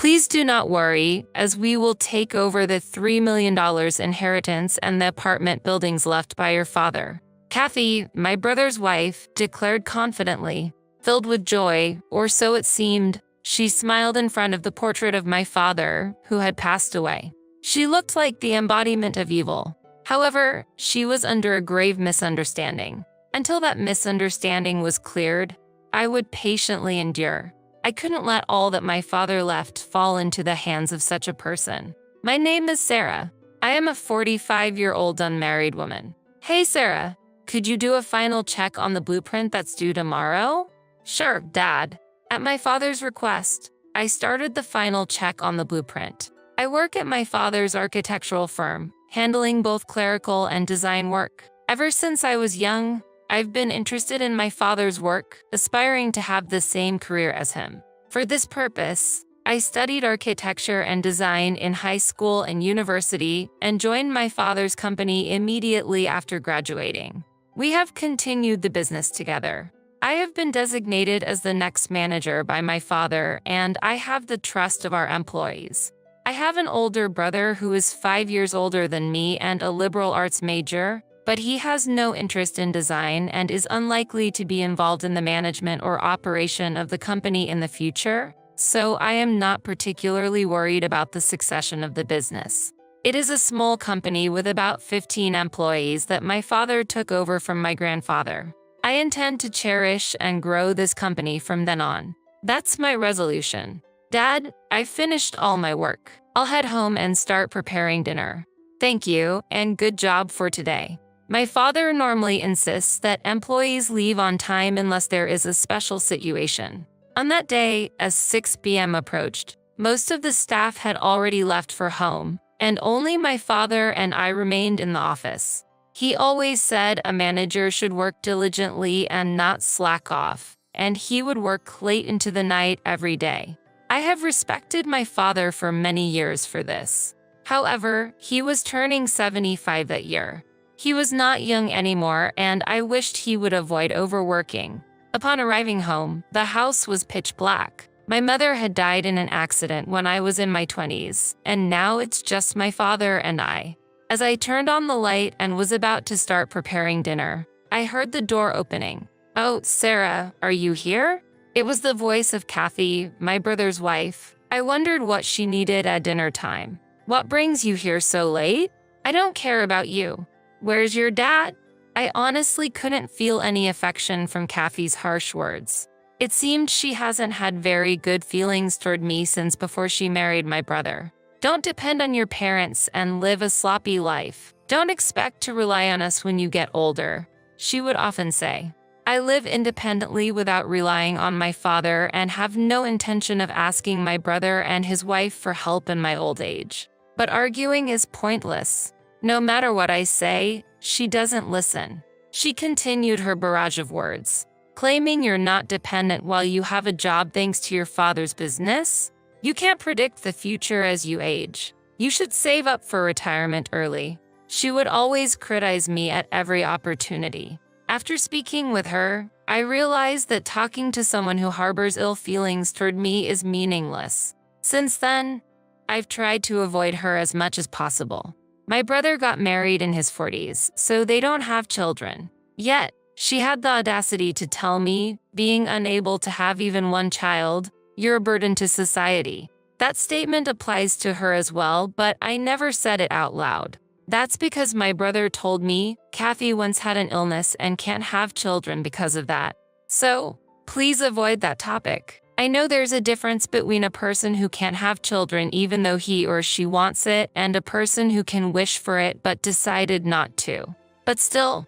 Please do not worry, as we will take over the $3 million inheritance and the apartment buildings left by your father." Kathy, my brother's wife, declared confidently. Filled with joy, or so it seemed, she smiled in front of the portrait of my father, who had passed away. She looked like the embodiment of evil. However, she was under a grave misunderstanding. Until that misunderstanding was cleared, I would patiently endure. I couldn't let all that my father left fall into the hands of such a person. "My name is Sarah. I am a 45-year-old unmarried woman." "Hey, Sarah, could you do a final check on the blueprint that's due tomorrow?" "Sure, Dad." At my father's request, I started the final check on the blueprint. I work at my father's architectural firm, handling both clerical and design work. Ever since I was young, I've been interested in my father's work, aspiring to have the same career as him. For this purpose, I studied architecture and design in high school and university and joined my father's company immediately after graduating. We have continued the business together. I have been designated as the next manager by my father, and I have the trust of our employees. I have an older brother who is 5 years older than me and a liberal arts major, but he has no interest in design and is unlikely to be involved in the management or operation of the company in the future, so I am not particularly worried about the succession of the business. It is a small company with about 15 employees that my father took over from my grandfather. I intend to cherish and grow this company from then on. That's my resolution. Dad, I've finished all my work. I'll head home and start preparing dinner. Thank you, and good job for today. My father normally insists that employees leave on time unless there is a special situation. On that day, as 6 p.m. approached, most of the staff had already left for home, and only my father and I remained in the office. He always said a manager should work diligently and not slack off, and he would work late into the night every day. I have respected my father for many years for this. However, he was turning 75 that year. He was not young anymore, and I wished he would avoid overworking. Upon arriving home, the house was pitch black. My mother had died in an accident when I was in my 20s, and now it's just my father and I. As I turned on the light and was about to start preparing dinner, I heard the door opening. "Oh, Sarah, are you here?" It was the voice of Kathy, my brother's wife. I wondered what she needed at dinner time. "What brings you here so late?" "I don't care about you." "Where's your dad?" I honestly couldn't feel any affection from Kathy's harsh words. It seemed she hasn't had very good feelings toward me since before she married my brother. "Don't depend on your parents and live a sloppy life. Don't expect to rely on us when you get older," she would often say. I live independently without relying on my father and have no intention of asking my brother and his wife for help in my old age. But arguing is pointless. No matter what I say, she doesn't listen. She continued her barrage of words. "Claiming you're not dependent while you have a job thanks to your father's business? You can't predict the future as you age. You should save up for retirement early." She would always criticize me at every opportunity. After speaking with her, I realized that talking to someone who harbors ill feelings toward me is meaningless. Since then, I've tried to avoid her as much as possible. My brother got married in his 40s, so they don't have children. Yet, she had the audacity to tell me, being unable to have even one child, "You're a burden to society." That statement applies to her as well, but I never said it out loud. That's because my brother told me Kathy once had an illness and can't have children because of that. So, please avoid that topic. I know there's a difference between a person who can't have children even though he or she wants it and a person who can wish for it but decided not to. But still,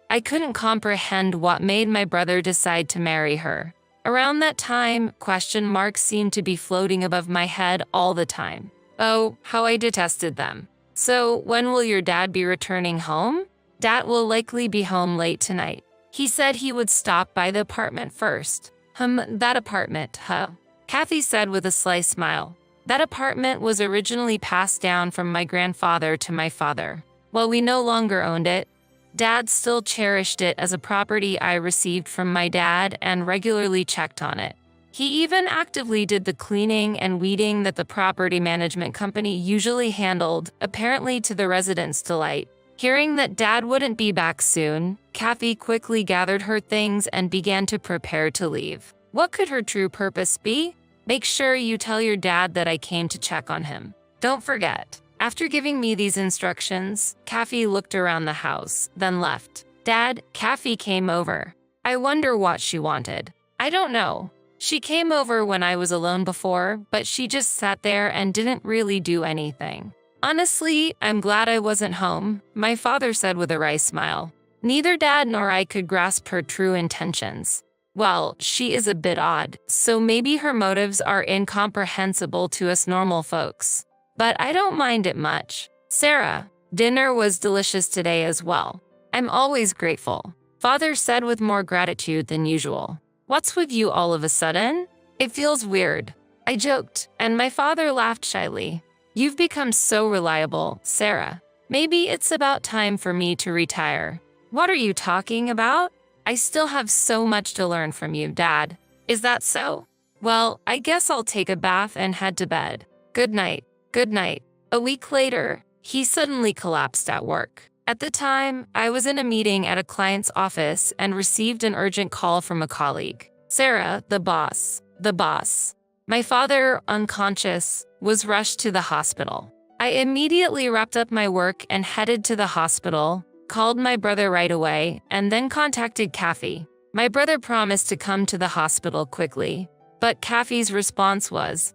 I couldn't comprehend what made my brother decide to marry her. Around that time, question marks seemed to be floating above my head all the time. Oh, how I detested them. "So, when will your dad be returning home?" "Dad will likely be home late tonight. He said he would stop by the apartment first." That apartment, huh?" Kathy said with a sly smile. "That apartment was originally passed down from my grandfather to my father. While we no longer owned it, Dad still cherished it as a property I received from my dad and regularly checked on it. He even actively did the cleaning and weeding that the property management company usually handled, apparently to the residents' delight. Hearing that Dad wouldn't be back soon, Kathy quickly gathered her things and began to prepare to leave. What could her true purpose be? Make sure you tell your dad that I came to check on him. Don't forget. After giving me these instructions, Kathy looked around the house, then left. Dad, Kathy came over. I wonder what she wanted. I don't know. She came over when I was alone before, but she just sat there and didn't really do anything. Honestly, I'm glad I wasn't home, my father said with a wry smile. Neither Dad nor I could grasp her true intentions. Well, she is a bit odd, so maybe her motives are incomprehensible to us normal folks. But I don't mind it much. Sarah, dinner was delicious today as well. I'm always grateful, Father said with more gratitude than usual. What's with you all of a sudden? It feels weird. I joked, and my father laughed shyly. You've become so reliable, Sarah. Maybe it's about time for me to retire. What are you talking about? I still have so much to learn from you, Dad. Is that so? Well, I guess I'll take a bath and head to bed. Good night. Good night. A week later, he suddenly collapsed at work. At the time, I was in a meeting at a client's office and received an urgent call from a colleague. Sarah, the boss. My father, unconscious, was rushed to the hospital. I immediately wrapped up my work and headed to the hospital, called my brother right away, and then contacted Kathy. My brother promised to come to the hospital quickly, but Kathy's response was,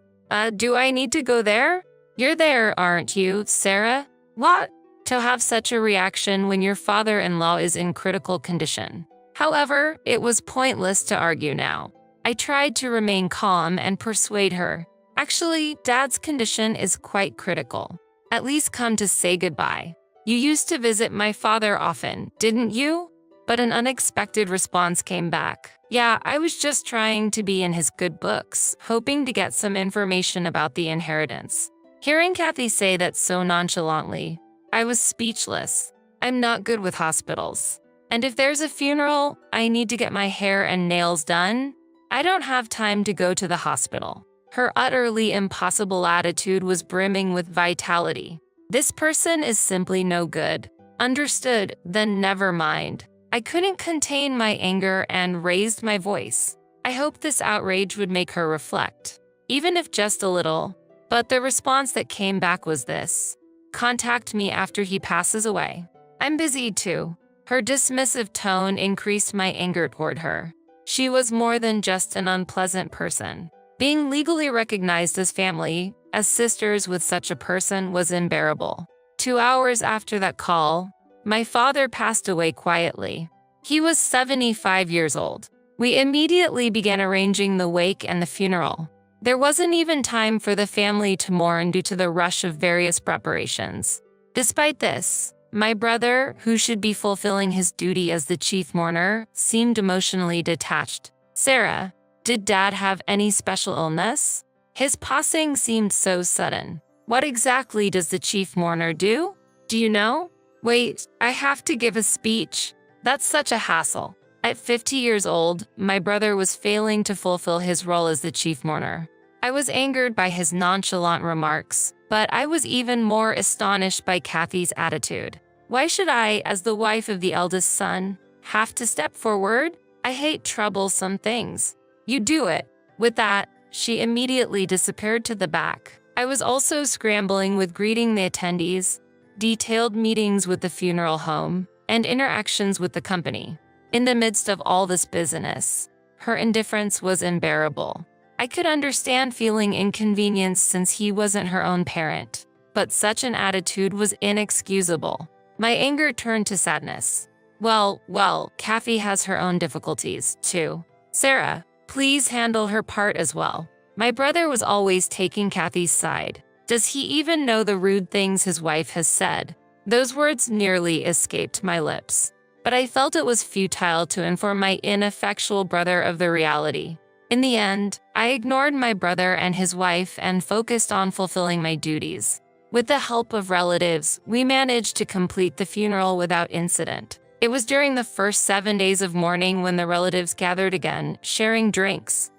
do I need to go there? You're there, aren't you, Sarah? What? To have such a reaction when your father-in-law is in critical condition. However, it was pointless to argue now. I tried to remain calm and persuade her. Actually, Dad's condition is quite critical. At least come to say goodbye. You used to visit my father often, didn't you? But an unexpected response came back. Yeah, I was just trying to be in his good books, hoping to get some information about the inheritance. Hearing Kathy say that so nonchalantly, I was speechless. I'm not good with hospitals. And if there's a funeral, I need to get my hair and nails done. I don't have time to go to the hospital. Her utterly impossible attitude was brimming with vitality. This person is simply no good. Understood, then never mind. I couldn't contain my anger and raised my voice. I hoped this outrage would make her reflect, even if just a little. But the response that came back was this. Contact me after he passes away. I'm busy too. Her dismissive tone increased my anger toward her. She was more than just an unpleasant person. Being legally recognized as family, as sisters with such a person was unbearable. 2 hours after that call, my father passed away quietly. He was 75 years old. We immediately began arranging the wake and the funeral. There wasn't even time for the family to mourn due to the rush of various preparations. Despite this, my brother, who should be fulfilling his duty as the chief mourner, seemed emotionally detached. Sarah, did Dad have any special illness? His passing seemed so sudden. What exactly does the chief mourner do? Do you know? Wait, I have to give a speech. That's such a hassle. At 50 years old, my brother was failing to fulfill his role as the chief mourner. I was angered by his nonchalant remarks, but I was even more astonished by Kathy's attitude. Why should I, as the wife of the eldest son, have to step forward? I hate troublesome things. You do it. With that, she immediately disappeared to the back. I was also scrambling with greeting the attendees, detailed meetings with the funeral home, and interactions with the company. In the midst of all this business, her indifference was unbearable. I could understand feeling inconvenienced since he wasn't her own parent, but such an attitude was inexcusable. My anger turned to sadness. Well, Kathy has her own difficulties, too. Sarah, please handle her part as well. My brother was always taking Kathy's side. Does he even know the rude things his wife has said? Those words nearly escaped my lips, but I felt it was futile to inform my ineffectual brother of the reality. In the end, I ignored my brother and his wife and focused on fulfilling my duties. With the help of relatives, we managed to complete the funeral without incident. It was during the first 7 days of mourning when the relatives gathered again, sharing drinks.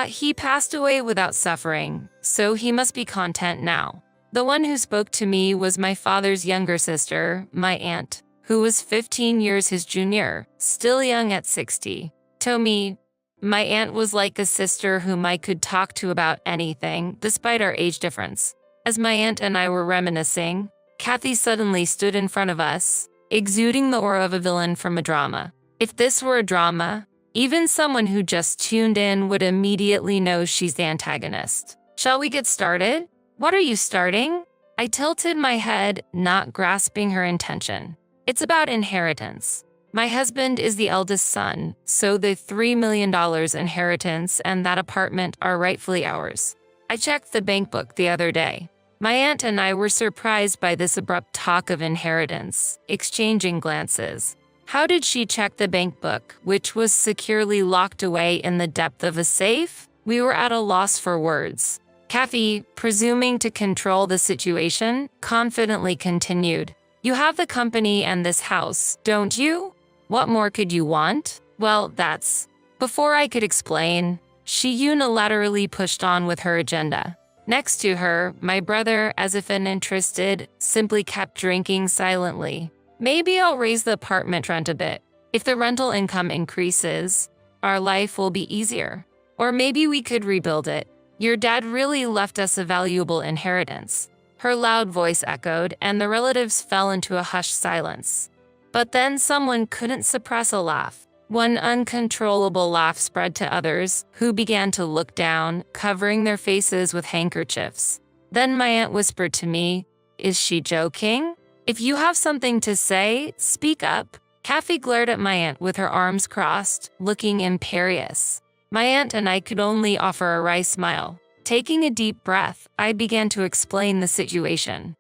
He passed away without suffering, so he must be content now. The one who spoke to me was my father's younger sister, my aunt, who was 15 years his junior, still young at 60. Tomi, my aunt was like a sister whom I could talk to about anything, despite our age difference. As my aunt and I were reminiscing, Kathy suddenly stood in front of us, exuding the aura of a villain from a drama. If this were a drama, even someone who just tuned in would immediately know she's the antagonist. Shall we get started? What are you starting? I tilted my head, not grasping her intention. It's about inheritance. My husband is the eldest son, so the $3 million inheritance and that apartment are rightfully ours. I checked the bank book the other day. My aunt and I were surprised by this abrupt talk of inheritance, exchanging glances. How did she check the bank book, which was securely locked away in the depth of a safe? We were at a loss for words. Kathy, presuming to control the situation, confidently continued. You have the company and this house, don't you? What more could you want? Well, that's… Before I could explain, she unilaterally pushed on with her agenda. Next to her, my brother, as if uninterested, simply kept drinking silently. Maybe I'll raise the apartment rent a bit. If the rental income increases, our life will be easier. Or maybe we could rebuild it. Your dad really left us a valuable inheritance. Her loud voice echoed, and the relatives fell into a hushed silence. But then someone couldn't suppress a laugh. One uncontrollable laugh spread to others, who began to look down, covering their faces with handkerchiefs. Then my aunt whispered to me, "Is she joking? If you have something to say, speak up." Kathy glared at my aunt with her arms crossed, looking imperious. My aunt and I could only offer a wry smile. Taking a deep breath, I began to explain the situation.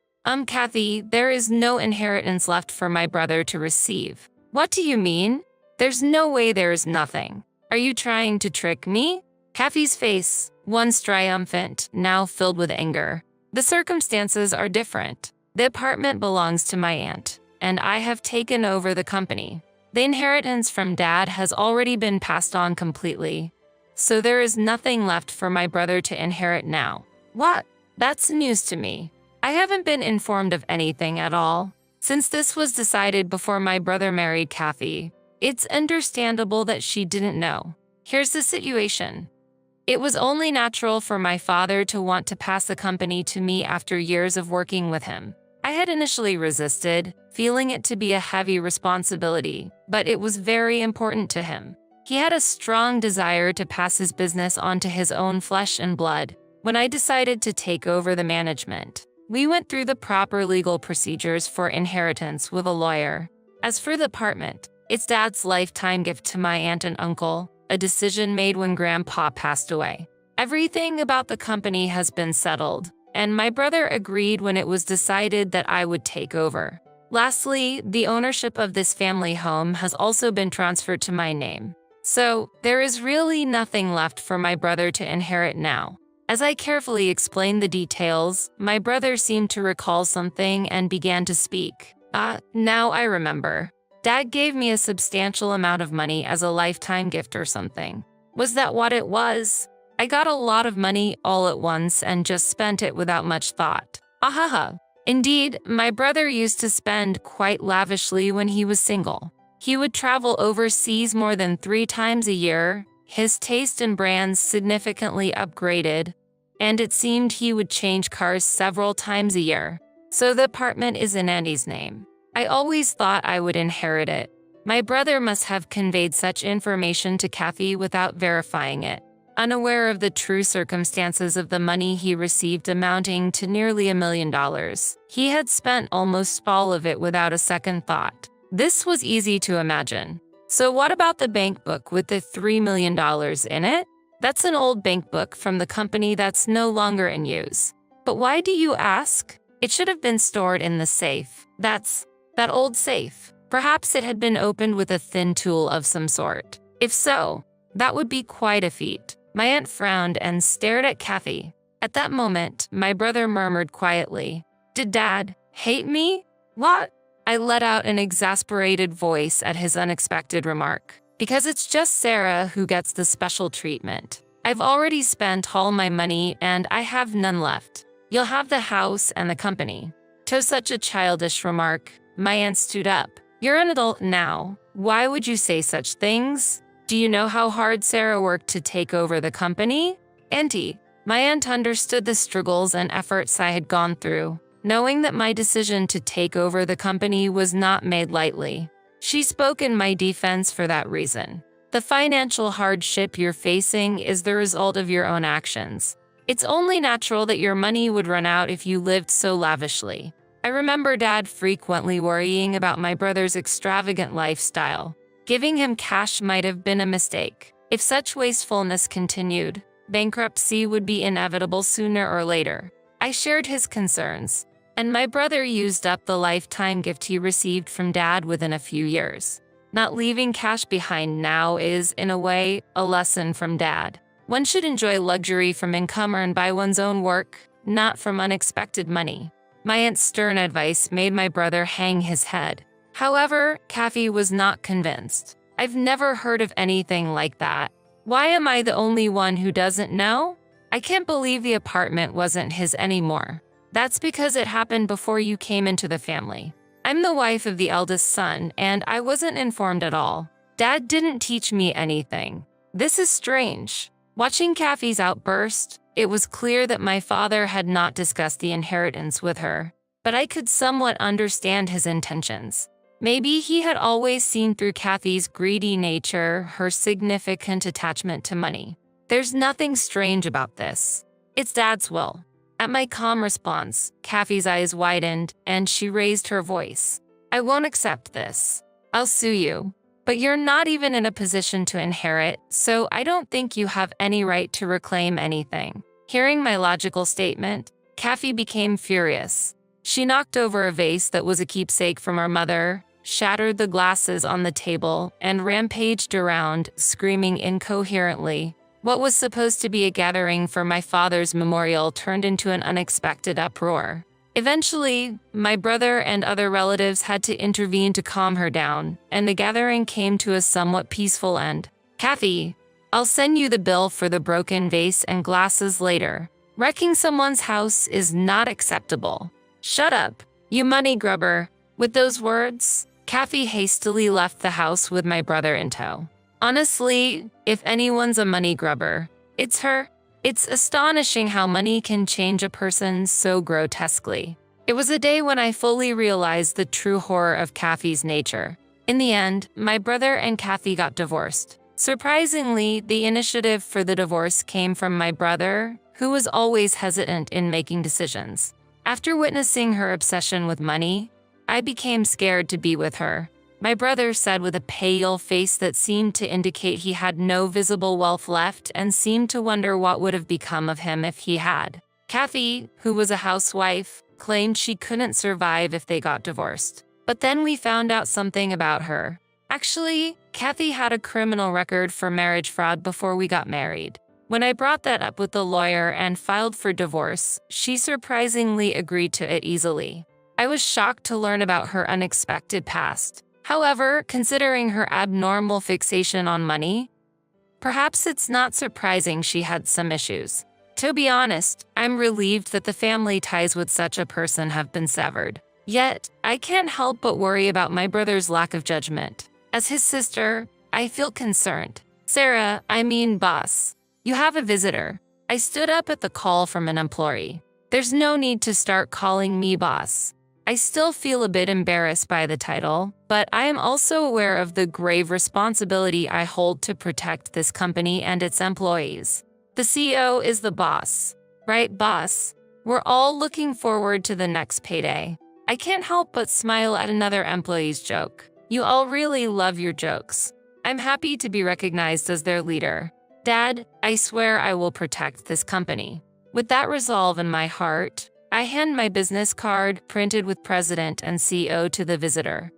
Kathy, there is no inheritance left for my brother to receive." "What do you mean?" "There's no way there is nothing. Are you trying to trick me?" Kathy's face, once triumphant, now filled with anger. "The circumstances are different. The apartment belongs to my aunt, and I have taken over the company. The inheritance from Dad has already been passed on completely. So there is nothing left for my brother to inherit now." "What? That's news to me. I haven't been informed of anything at all. Since this was decided before my brother married Kathy, it's understandable that she didn't know. Here's the situation. It was only natural for my father to want to pass the company to me after years of working with him. I had initially resisted, feeling it to be a heavy responsibility, but it was very important to him. He had a strong desire to pass his business on to his own flesh and blood. When I decided to take over the management, we went through the proper legal procedures for inheritance with a lawyer. As for the apartment, it's Dad's lifetime gift to my aunt and uncle, a decision made when Grandpa passed away. Everything about the company has been settled, and my brother agreed when it was decided that I would take over. Lastly, the ownership of this family home has also been transferred to my name. So, there is really nothing left for my brother to inherit now. As I carefully explained the details, my brother seemed to recall something and began to speak. Now I remember. Dad gave me a substantial amount of money as a lifetime gift or something. Was that what it was? I got a lot of money all at once and just spent it without much thought. Ahaha. Indeed, my brother used to spend quite lavishly when he was single. He would travel overseas more than 3 times a year, his taste in brands significantly upgraded, and it seemed he would change cars several times a year. So the apartment is in Andy's name. I always thought I would inherit it. My brother must have conveyed such information to Kathy without verifying it. Unaware of the true circumstances of the money he received amounting to nearly $1 million, he had spent almost all of it without a second thought. This was easy to imagine. So what about the bank book with the $3 million in it? That's an old bank book from the company that's no longer in use. But why do you ask? It should have been stored in the safe. That old safe. Perhaps it had been opened with a thin tool of some sort. If so, that would be quite a feat. My aunt frowned and stared at Kathy. At that moment, my brother murmured quietly, "Did Dad hate me?" "What?" I let out an exasperated voice at his unexpected remark. "Because it's just Sarah who gets the special treatment. I've already spent all my money and I have none left. You'll have the house and the company." To such a childish remark, my aunt stood up. "You're an adult now. Why would you say such things? Do you know how hard Sarah worked to take over the company?" "Auntie." My aunt understood the struggles and efforts I had gone through, knowing that my decision to take over the company was not made lightly. She spoke in my defense for that reason. "The financial hardship you're facing is the result of your own actions. It's only natural that your money would run out if you lived so lavishly." I remember Dad frequently worrying about my brother's extravagant lifestyle. Giving him cash might have been a mistake. If such wastefulness continued, bankruptcy would be inevitable sooner or later. I shared his concerns, and my brother used up the lifetime gift he received from Dad within a few years. Not leaving cash behind now is, in a way, a lesson from Dad. One should enjoy luxury from income earned by one's own work, not from unexpected money. My aunt's stern advice made my brother hang his head. However, Kathy was not convinced. "I've never heard of anything like that. Why am I the only one who doesn't know? I can't believe the apartment wasn't his anymore." "That's because it happened before you came into the family. I'm the wife of the eldest son, and I wasn't informed at all. Dad didn't teach me anything." This is strange. Watching Kathy's outburst, it was clear that my father had not discussed the inheritance with her, but I could somewhat understand his intentions. Maybe he had always seen through Kathy's greedy nature, her significant attachment to money. "There's nothing strange about this. It's Dad's will." At my calm response, Kathy's eyes widened and she raised her voice. "I won't accept this. I'll sue you. But you're not even in a position to inherit, so I don't think you have any right to reclaim anything." Hearing my logical statement, Kathy became furious. She knocked over a vase that was a keepsake from our mother, shattered the glasses on the table, and rampaged around, screaming incoherently. What was supposed to be a gathering for my father's memorial turned into an unexpected uproar. Eventually, my brother and other relatives had to intervene to calm her down, and the gathering came to a somewhat peaceful end. "Kathy, I'll send you the bill for the broken vase and glasses later. Wrecking someone's house is not acceptable." "Shut up, you money grubber." With those words, Kathy hastily left the house with my brother in tow. Honestly, if anyone's a money grubber, it's her. It's astonishing how money can change a person so grotesquely. It was a day when I fully realized the true horror of Kathy's nature. In the end, my brother and Kathy got divorced. Surprisingly, the initiative for the divorce came from my brother, who was always hesitant in making decisions. After witnessing her obsession with money, I became scared to be with her. My brother said with a pale face that seemed to indicate he had no visible wealth left and seemed to wonder what would have become of him if he had. Kathy, who was a housewife, claimed she couldn't survive if they got divorced. But then we found out something about her. Actually, Kathy had a criminal record for marriage fraud before we got married. When I brought that up with the lawyer and filed for divorce, she surprisingly agreed to it easily. I was shocked to learn about her unexpected past. However, considering her abnormal fixation on money, perhaps it's not surprising she had some issues. To be honest, I'm relieved that the family ties with such a person have been severed. Yet, I can't help but worry about my brother's lack of judgment. As his sister, I feel concerned. "Sarah, I mean boss, you have a visitor." I stood up at the call from an employee. "There's no need to start calling me boss." I still feel a bit embarrassed by the title, but I am also aware of the grave responsibility I hold to protect this company and its employees. The CEO is the boss, right, boss? We're all looking forward to the next payday. I can't help but smile at another employee's joke. You all really love your jokes. I'm happy to be recognized as their leader. Dad, I swear I will protect this company. With that resolve in my heart, I hand my business card, printed with President and CEO, to the visitor.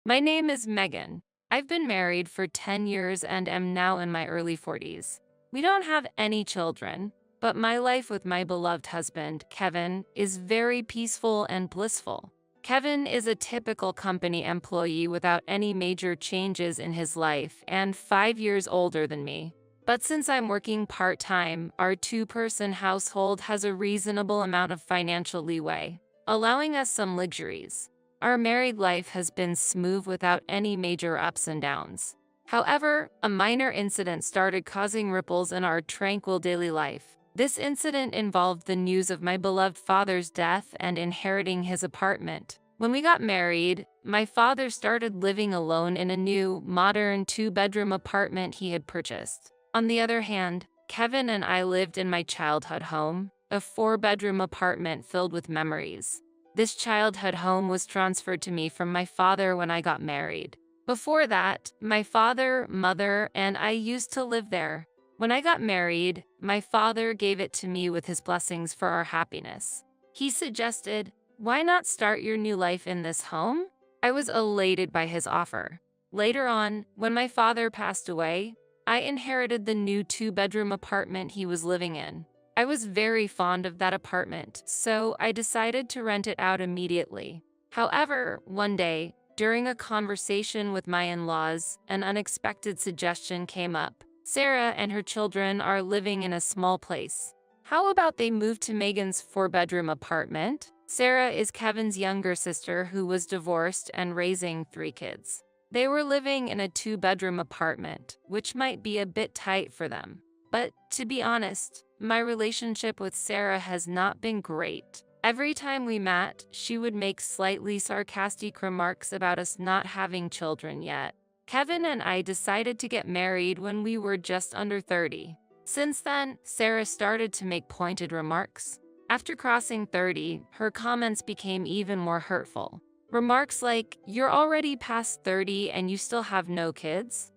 My name is Megan. I've been married for 10 years and am now in my early 40s. We don't have any children, but my life with my beloved husband, Kevin, is very peaceful and blissful. Kevin is a typical company employee without any major changes in his life and 5 years older than me. But since I'm working part-time, our two-person household has a reasonable amount of financial leeway, allowing us some luxuries. Our married life has been smooth without any major ups and downs. However, a minor incident started causing ripples in our tranquil daily life. This incident involved the news of my beloved father's death and inheriting his apartment. When we got married, my father started living alone in a new, modern two-bedroom apartment he had purchased. On the other hand, Kevin and I lived in my childhood home, a four-bedroom apartment filled with memories. This childhood home was transferred to me from my father when I got married. Before that, my father, mother, and I used to live there. When I got married, my father gave it to me with his blessings for our happiness. He suggested, "Why not start your new life in this home?" I was elated by his offer. Later on, when my father passed away, I inherited the new two-bedroom apartment he was living in. I was very fond of that apartment, so I decided to rent it out immediately. However, one day, during a conversation with my in-laws, an unexpected suggestion came up. Sarah and her children are living in a small place. How about they move to Megan's four-bedroom apartment? Sarah is Kevin's younger sister who was divorced and raising 3 kids. They were living in a two-bedroom apartment, which might be a bit tight for them. But to be honest, my relationship with Sarah has not been great. Every time we met, she would make slightly sarcastic remarks about us not having children yet. Kevin and I decided to get married when we were just under 30. Since then, Sarah started to make pointed remarks. After crossing 30, her comments became even more hurtful. Remarks like, "You're already past 30 and you still have no kids?"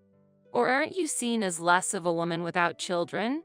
Or "Aren't you seen as less of a woman without children?"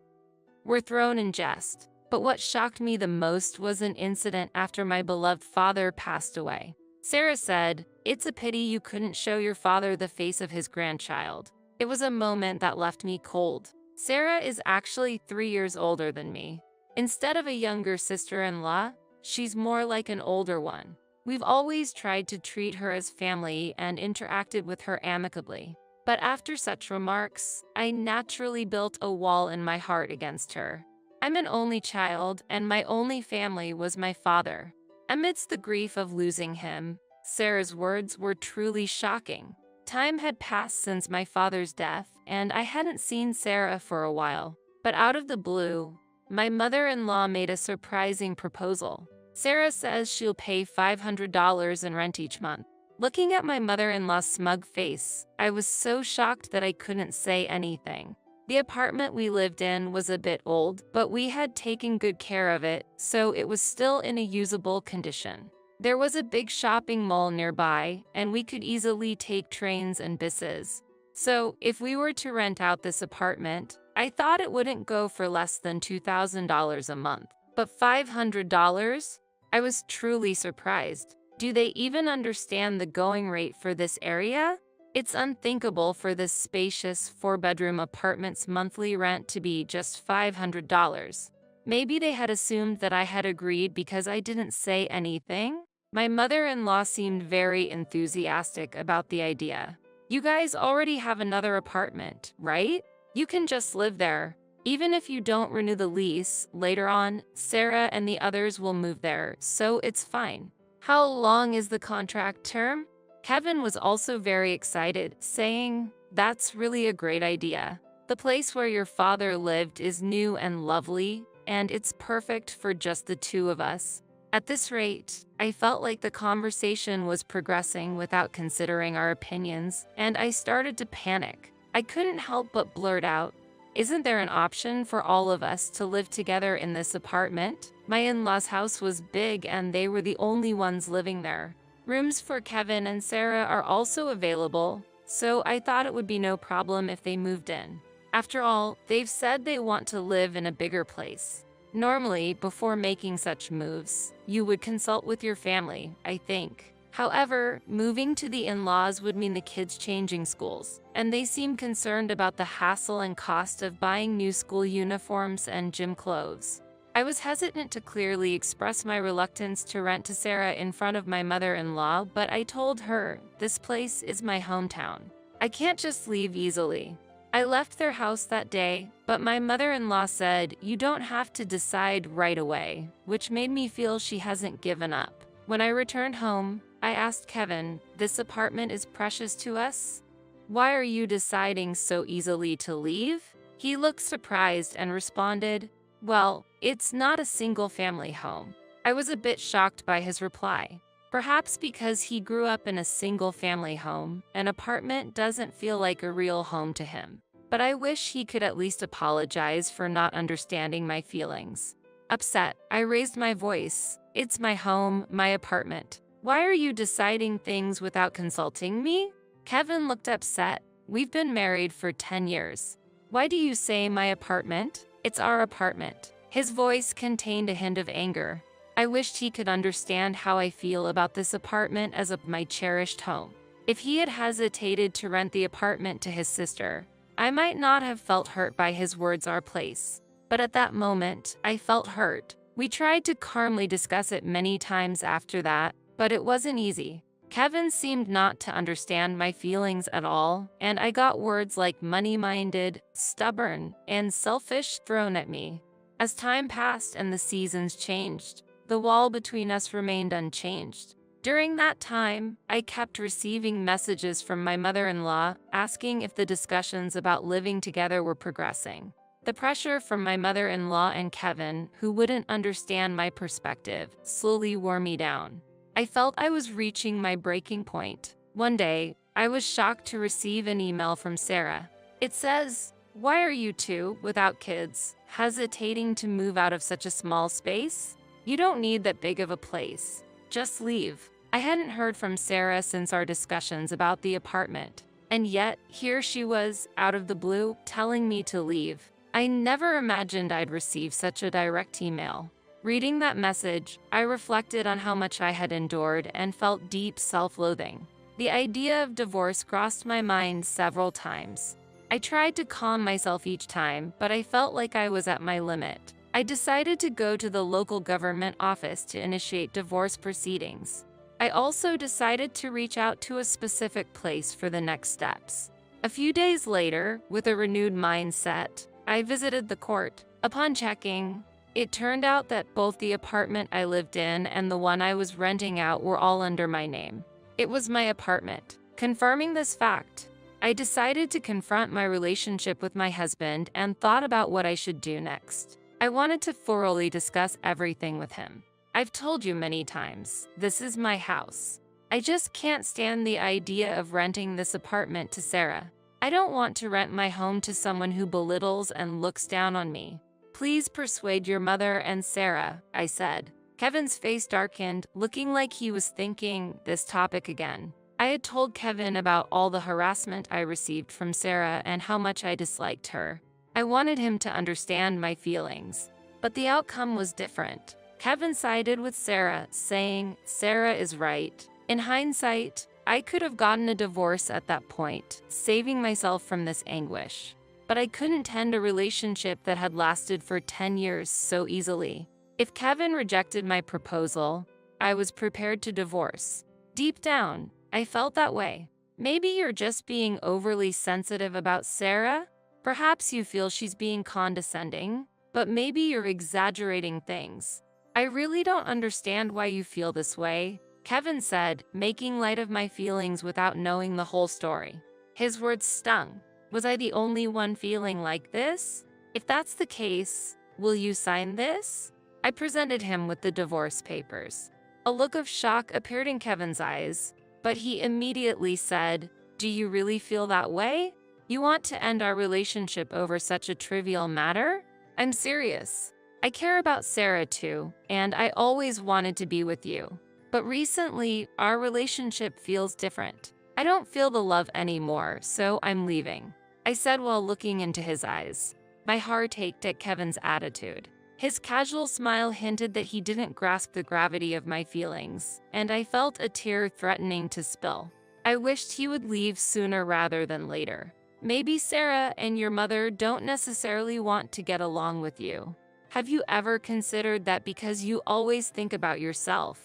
were thrown in jest. But what shocked me the most was an incident after my beloved father passed away. Sarah said, "It's a pity you couldn't show your father the face of his grandchild." It was a moment that left me cold. Sarah is actually 3 years older than me. Instead of a younger sister-in-law, she's more like an older one. We've always tried to treat her as family and interacted with her amicably. But after such remarks, I naturally built a wall in my heart against her. I'm an only child, and my only family was my father. Amidst the grief of losing him, Sarah's words were truly shocking. Time had passed since my father's death, and I hadn't seen Sarah for a while. But out of the blue, my mother-in-law made a surprising proposal. Sarah says she'll pay $500 in rent each month. Looking at my mother-in-law's smug face, I was so shocked that I couldn't say anything. The apartment we lived in was a bit old, but we had taken good care of it, so it was still in a usable condition. There was a big shopping mall nearby, and we could easily take trains and buses. So, if we were to rent out this apartment, I thought it wouldn't go for less than $2,000 a month. But $500? I was truly surprised. Do they even understand the going rate for this area? It's unthinkable for this spacious four-bedroom apartment's monthly rent to be just $500. Maybe they had assumed that I had agreed because I didn't say anything? My mother-in-law seemed very enthusiastic about the idea. "You guys already have another apartment, right? You can just live there. Even if you don't renew the lease, later on, Sarah and the others will move there, so it's fine." How long is the contract term? Kevin was also very excited, saying, "That's really a great idea. The place where your father lived is new and lovely, and it's perfect for just the two of us." At this rate, I felt like the conversation was progressing without considering our opinions, and I started to panic. I couldn't help but blurt out, "Isn't there an option for all of us to live together in this apartment?" My in-laws' house was big and they were the only ones living there. Rooms for Kevin and Sarah are also available, so I thought it would be no problem if they moved in. After all, they've said they want to live in a bigger place. Normally, before making such moves, you would consult with your family, I think. However, moving to the in-laws would mean the kids changing schools, and they seem concerned about the hassle and cost of buying new school uniforms and gym clothes. I was hesitant to clearly express my reluctance to rent to Sarah in front of my mother-in-law, but I told her, "This place is my hometown. I can't just leave easily." I left their house that day, but my mother-in-law said, "You don't have to decide right away," which made me feel she hasn't given up. When I returned home, I asked Kevin, "This apartment is precious to us? Why are you deciding so easily to leave?" He looked surprised and responded, "Well, it's not a single-family home." I was a bit shocked by his reply. Perhaps because he grew up in a single-family home, an apartment doesn't feel like a real home to him. But I wish he could at least apologize for not understanding my feelings. Upset, I raised my voice. "It's my home, my apartment. Why are you deciding things without consulting me?" Kevin looked upset. "We've been married for 10 years. Why do you say my apartment? It's our apartment." His voice contained a hint of anger. I wished he could understand how I feel about this apartment as my cherished home. If he had hesitated to rent the apartment to his sister, I might not have felt hurt by his words "our place." But at that moment, I felt hurt. We tried to calmly discuss it many times after that, but it wasn't easy. Kevin seemed not to understand my feelings at all, and I got words like money-minded, stubborn, and selfish thrown at me. As time passed and the seasons changed, the wall between us remained unchanged. During that time, I kept receiving messages from my mother-in-law asking if the discussions about living together were progressing. The pressure from my mother-in-law and Kevin, who wouldn't understand my perspective, slowly wore me down. I felt I was reaching my breaking point. One day, I was shocked to receive an email from Sarah. It says, "Why are you two, without kids, hesitating to move out of such a small space? You don't need that big of a place. Just leave." I hadn't heard from Sarah since our discussions about the apartment, and yet here she was, out of the blue, telling me to leave. I never imagined I'd receive such a direct email. Reading that message, I reflected on how much I had endured and felt deep self-loathing. The idea of divorce crossed my mind several times. I tried to calm myself each time, but I felt like I was at my limit. I decided to go to the local government office to initiate divorce proceedings. I also decided to reach out to a specific place for the next steps. A few days later, with a renewed mindset, I visited the court. Upon checking, it turned out that both the apartment I lived in and the one I was renting out were all under my name. It was my apartment. Confirming this fact, I decided to confront my relationship with my husband and thought about what I should do next. I wanted to thoroughly discuss everything with him. I've told you many times, this is my house. I just can't stand the idea of renting this apartment to Sarah. I don't want to rent my home to someone who belittles and looks down on me. Please persuade your mother and Sarah, I said. Kevin's face darkened, looking like he was thinking this topic again. I had told Kevin about all the harassment I received from Sarah and how much I disliked her. I wanted him to understand my feelings, but the outcome was different. Kevin sided with Sarah, saying, "Sarah is right." In hindsight, I could have gotten a divorce at that point, saving myself from this anguish. But I couldn't end a relationship that had lasted for 10 years so easily. If Kevin rejected my proposal, I was prepared to divorce. Deep down, I felt that way. Maybe you're just being overly sensitive about Sarah? Perhaps you feel she's being condescending, but maybe you're exaggerating things. I really don't understand why you feel this way, Kevin said, making light of my feelings without knowing the whole story. His words stung. Was I the only one feeling like this? If that's the case, will you sign this? I presented him with the divorce papers. A look of shock appeared in Kevin's eyes, but he immediately said, "Do you really feel that way? You want to end our relationship over such a trivial matter?" "I'm serious. I care about Sarah too, and I always wanted to be with you. But recently, our relationship feels different. I don't feel the love anymore, so I'm leaving," I said while looking into his eyes. My heart ached at Kevin's attitude. His casual smile hinted that he didn't grasp the gravity of my feelings, and I felt a tear threatening to spill. I wished he would leave sooner rather than later. Maybe Sarah and your mother don't necessarily want to get along with you. Have you ever considered that because you always think about yourself?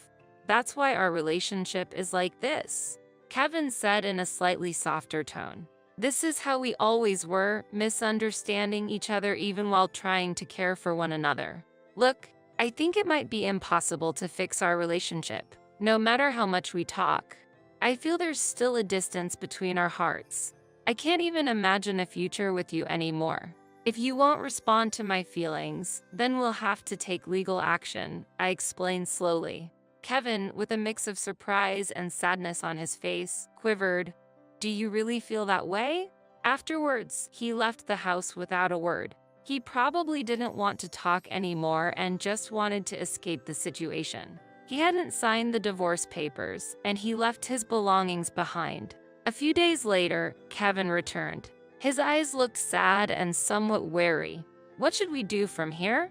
That's why our relationship is like this, Kevin said in a slightly softer tone. This is how we always were, misunderstanding each other even while trying to care for one another. Look, I think it might be impossible to fix our relationship, no matter how much we talk. I feel there's still a distance between our hearts. I can't even imagine a future with you anymore. If you won't respond to my feelings, then we'll have to take legal action, I explained slowly. Kevin, with a mix of surprise and sadness on his face, quivered. Do you really feel that way? Afterwards, he left the house without a word. He probably didn't want to talk anymore and just wanted to escape the situation. He hadn't signed the divorce papers, and he left his belongings behind. A few days later, Kevin returned. His eyes looked sad and somewhat wary. What should we do from here?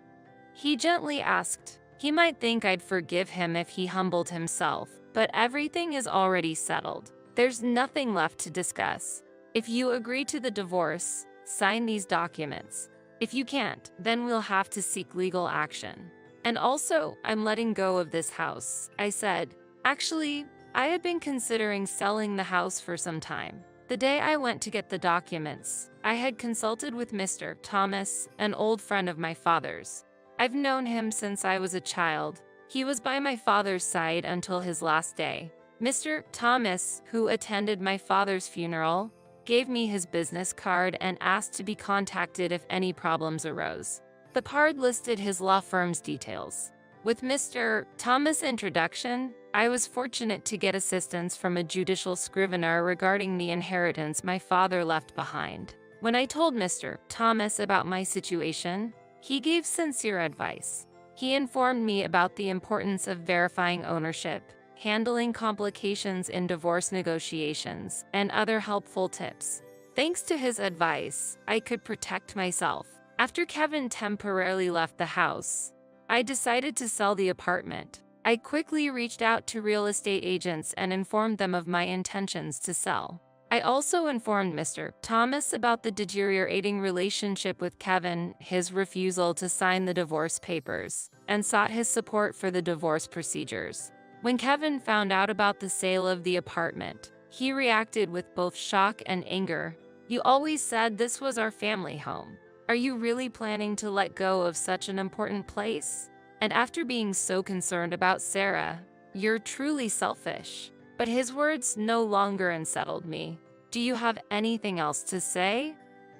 He gently asked. He might think I'd forgive him if he humbled himself, but everything is already settled. There's nothing left to discuss. If you agree to the divorce, sign these documents. If you can't, then we'll have to seek legal action. And also, I'm letting go of this house, I said. Actually, I had been considering selling the house for some time. The day I went to get the documents, I had consulted with Mr. Thomas, an old friend of my father's. I've known him since I was a child. He was by my father's side until his last day. Mr. Thomas, who attended my father's funeral, gave me his business card and asked to be contacted if any problems arose. The card listed his law firm's details. With Mr. Thomas' introduction, I was fortunate to get assistance from a judicial scrivener regarding the inheritance my father left behind. When I told Mr. Thomas about my situation, he gave sincere advice. He informed me about the importance of verifying ownership, handling complications in divorce negotiations, and other helpful tips. Thanks to his advice, I could protect myself. After Kevin temporarily left the house, I decided to sell the apartment. I quickly reached out to real estate agents and informed them of my intentions to sell. I also informed Mr. Thomas about the deteriorating relationship with Kevin, his refusal to sign the divorce papers, and sought his support for the divorce procedures. When Kevin found out about the sale of the apartment, he reacted with both shock and anger. You always said this was our family home. Are you really planning to let go of such an important place? And after being so concerned about Sarah, you're truly selfish. But his words no longer unsettled me. Do you have anything else to say?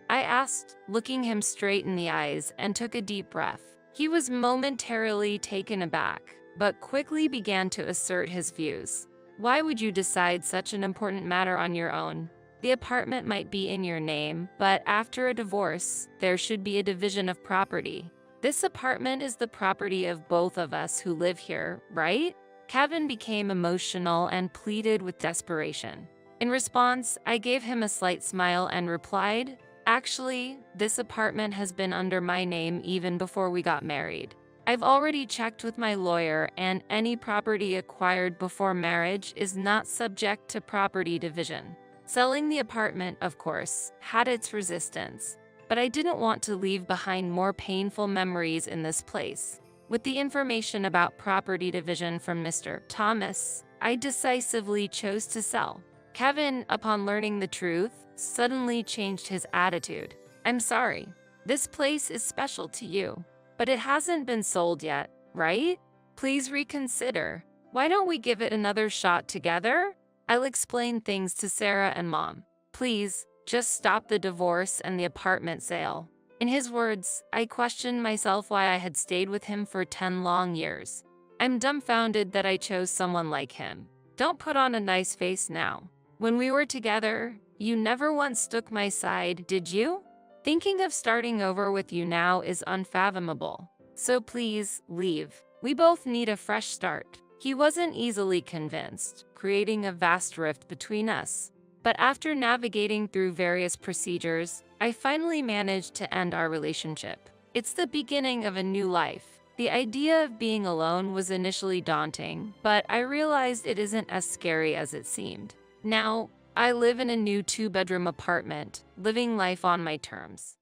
I asked, looking him straight in the eyes, and took a deep breath. He was momentarily taken aback, but quickly began to assert his views. Why would you decide such an important matter on your own? The apartment might be in your name, but after a divorce, there should be a division of property. This apartment is the property of both of us who live here, right? Kevin became emotional and pleaded with desperation. In response, I gave him a slight smile and replied, Actually, this apartment has been under my name even before we got married. I've already checked with my lawyer, and any property acquired before marriage is not subject to property division. Selling the apartment, of course, had its resistance, but I didn't want to leave behind more painful memories in this place. With the information about property division from Mr. Thomas, I decisively chose to sell. Kevin, upon learning the truth, suddenly changed his attitude. I'm sorry. This place is special to you, but it hasn't been sold yet, right? Please reconsider. Why don't we give it another shot together? I'll explain things to Sarah and Mom. Please, just stop the divorce and the apartment sale. In his words, I questioned myself why I had stayed with him for 10 long years. I'm dumbfounded that I chose someone like him. Don't put on a nice face now. When we were together, you never once took my side, did you? Thinking of starting over with you now is unfathomable. So please, leave. We both need a fresh start. He wasn't easily convinced, creating a vast rift between us. But after navigating through various procedures, I finally managed to end our relationship. It's the beginning of a new life. The idea of being alone was initially daunting, but I realized it isn't as scary as it seemed. Now, I live in a new 2-bedroom apartment, living life on my terms.